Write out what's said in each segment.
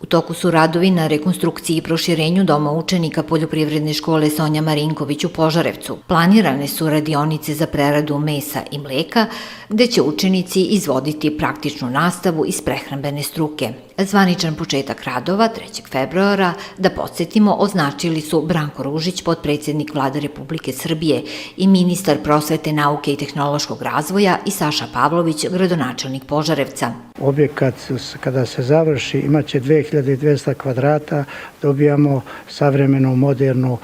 U toku su radovi na rekonstrukciji i proširenju Doma učenika Poljoprivredne škole Sonja Marinković u Požarevcu. Planirane su radionice za preradu mesa i mleka, gde će učenici izvoditi praktičnu nastavu iz prehrambene struke. Zvaničan početak radova 3. februara, da podsjetimo, označili su Branko Ružić, potpredsjednik Vlade Republike Srbije, i ministar prosvete, nauke i tehnološkog razvoja, i Saša Pavlović, gradonačelnik Požarevca. Objekat, kada se završi, imaće 2200 kvadrata, dobijamo savremenu, modernu,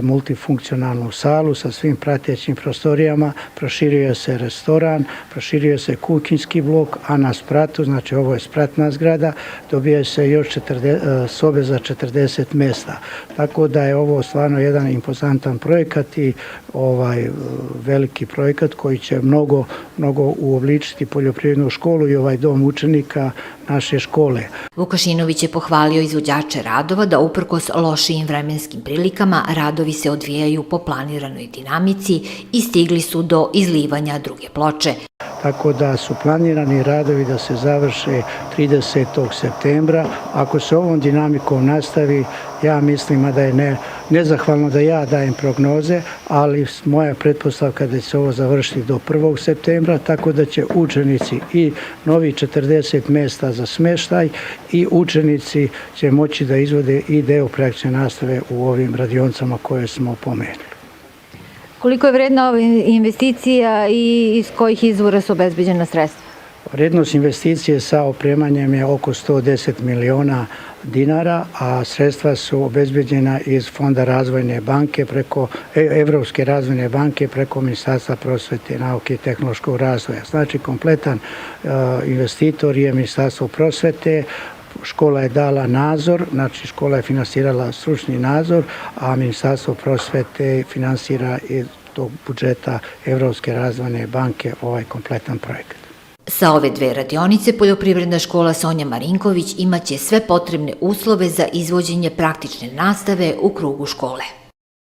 multifunkcionalnu salu sa svim pratećim prostorijama, proširio se restoran, proširio se kuhinjski blok, a na spratu, znači ovo je spratna zgrada, dobije se još sobe za 40 mesta. Tako da je ovo stvarno jedan impozantan projekat i veliki projekat koji će mnogo uobličiti poljoprivrednu školu i ovaj dom učenika naše škole. Vukašinović je pohvalio izvođače radova da uprkos lošijim vremenskim prilikama radovi se odvijaju po planiranoj dinamici i stigli su do izlivanja druge ploče. Tako da su planirani radovi da se završe 30. septembra. Ako se ovom dinamikom nastavi, ja mislim da je nezahvalno da ja dajem prognoze, ali moja pretpostavka je da će se ovo završiti do 1. septembra, tako da će učenici i novi 40 mesta za smještaj i učenici će moći da izvode i deo praktične nastave u ovim radionicama koje smo pomenuli. Koliko je vredna ova investicija i iz kojih izvora su obezbeđena sredstva? Vrednost investicije sa opremanjem je oko 110 miliona dinara, a sredstva su obezbeđena iz Fonda razvojne banke, Evropske razvojne banke, preko Ministarstva prosvete, nauke i tehnološkog razvoja. Znači, kompletan investitor je Ministarstvo prosvete. Škola je dala nadzor, znači škola je finansirala stručni nadzor, a Ministarstvo prosvete finansira iz tog budžeta Evropske razvojne banke ovaj kompletan projekat. Sa ove dve radionice Poljoprivredna škola Sonja Marinković imaće sve potrebne uslove za izvođenje praktične nastave u krugu škole.